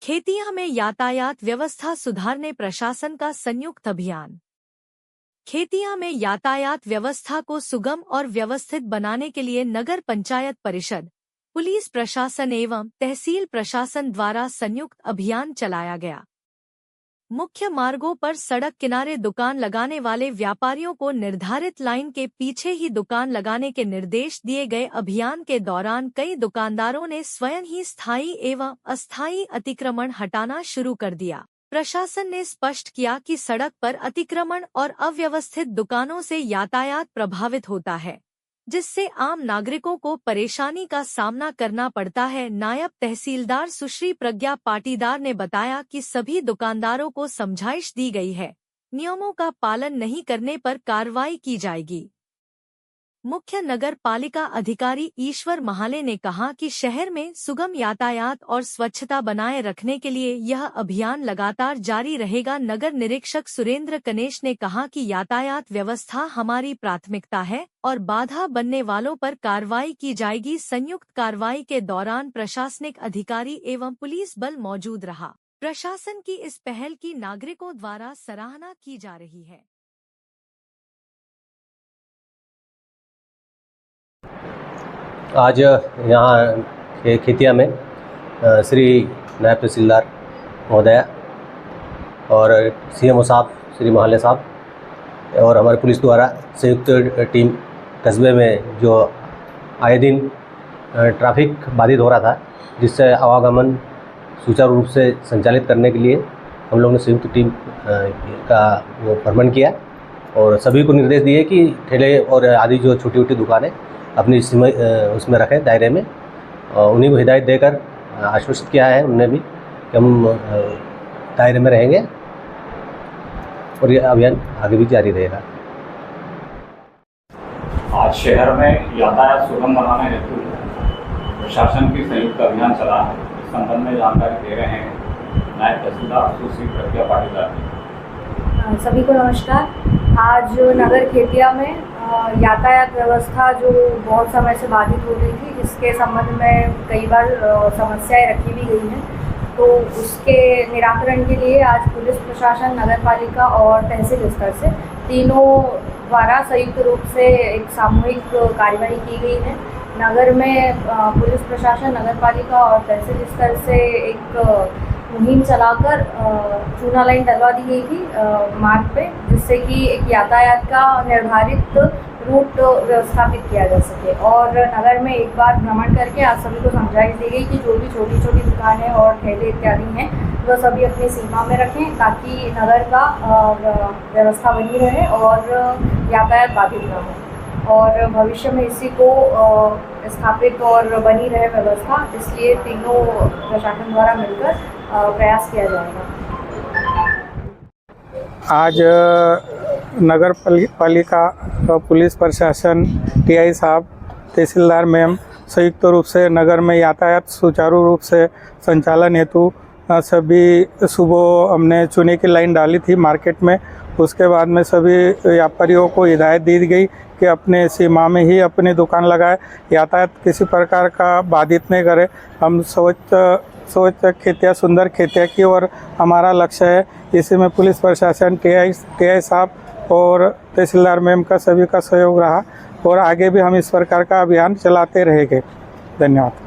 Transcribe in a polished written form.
खेतिया में यातायात व्यवस्था सुधारने प्रशासन का संयुक्त अभियान। खेतिया में यातायात व्यवस्था को सुगम और व्यवस्थित बनाने के लिए नगर पंचायत परिषद, पुलिस प्रशासन एवं तहसील प्रशासन द्वारा संयुक्त अभियान चलाया गया। मुख्य मार्गों पर सड़क किनारे दुकान लगाने वाले व्यापारियों को निर्धारित लाइन के पीछे ही दुकान लगाने के निर्देश दिए गए। अभियान के दौरान कई दुकानदारों ने स्वयं ही स्थायी एवं अस्थायी अतिक्रमण हटाना शुरू कर दिया। प्रशासन ने स्पष्ट किया कि सड़क पर अतिक्रमण और अव्यवस्थित दुकानों से यातायात प्रभावित होता है, जिससे आम नागरिकों को परेशानी का सामना करना पड़ता है। नायब तहसीलदार सुश्री प्रज्ञा पाटीदार ने बताया कि सभी दुकानदारों को समझाइश दी गई है, नियमों का पालन नहीं करने पर कार्रवाई की जाएगी। मुख्य नगर पालिका अधिकारी ईश्वर महाले ने कहा कि शहर में सुगम यातायात और स्वच्छता बनाए रखने के लिए यह अभियान लगातार जारी रहेगा। नगर निरीक्षक सुरेंद्र कनेश ने कहा कि यातायात व्यवस्था हमारी प्राथमिकता है और बाधा बनने वालों पर कार्रवाई की जाएगी। संयुक्त कार्रवाई के दौरान प्रशासनिक अधिकारी एवं पुलिस बल मौजूद रहा। प्रशासन की इस पहल की नागरिकों द्वारा सराहना की जा रही है। आज यहाँ खेतिया में श्री नायब तहसीलदार महोदया और सीएमओ साहब श्री महाले साहब और हमारे पुलिस द्वारा संयुक्त टीम कस्बे में जो आए दिन ट्रैफिक बाधित हो रहा था, जिससे आवागमन सुचारू रूप से संचालित करने के लिए हम लोगों ने संयुक्त टीम का वो भ्रमण किया और सभी को निर्देश दिए कि ठेले और आदि जो छोटी छोटी दुकानें अपनी उसमें रखें दायरे में। उन्हीं को हिदायत देकर आश्वस्त किया है उन्होंने भी कि हम दायरे में रहेंगे और ये अभियान आगे भी जारी रहेगा। आज शहर में यातायात सुगम बनाने हेतु प्रशासन की संयुक्त अभियान चला है। इस संबंध में जानकारी दे रहे हैं नायब तहसीलदार सुश्री प्रज्ञा पाटीदार। सभी को नमस्कार। आज नगर खेतिया में यातायात व्यवस्था जो बहुत समय से बाधित हो रही थी, इसके संबंध में कई बार समस्याएं रखी भी गई हैं, तो उसके निराकरण के लिए आज पुलिस प्रशासन, नगर पालिका और तहसील स्तर से तीनों द्वारा संयुक्त रूप से एक सामूहिक कार्रवाई की गई है। नगर में पुलिस प्रशासन, नगर पालिका और तहसील स्तर से एक मुहिम चलाकर चूना लाइन डलवा दी गई थी मार्ग पे, जिससे कि एक यातायात का निर्धारित रूट व्यवस्थापित किया जा सके। और नगर में एक बार भ्रमण करके आज सभी को समझाइश दी गई कि जो भी छोटी छोटी दुकानें और ठेले इत्यादि हैं वह सभी अपनी सीमा में रखें, ताकि नगर का व्यवस्था बनी रहे और यातायात बाधित न हो और भविष्य में इसी को स्थापित और बनी रहे व्यवस्था। इसलिए तीनों प्रशासन द्वारा मिलकर प्रयास किया जाएगा। आज नगर पालिका, पुलिस प्रशासन, टीआई साहब, तहसीलदार मैम संयुक्त रूप से नगर में यातायात सुचारू रूप से संचालन हेतु सभी सुबह हमने चूने की लाइन डाली थी मार्केट में। उसके बाद में सभी व्यापारियों को हिदायत दी गई कि अपने सीमा में ही अपनी दुकान लगाए, यातायात किसी प्रकार का बाधित नहीं करे। हम स्वच्छ खेतिया, सुंदर खेतिया की ओर हमारा लक्ष्य है। इसी में पुलिस प्रशासन, टीआई साहब और तहसीलदार मैम का सभी का सहयोग रहा और आगे भी हम इस प्रकार का अभियान चलाते रहेंगे। धन्यवाद।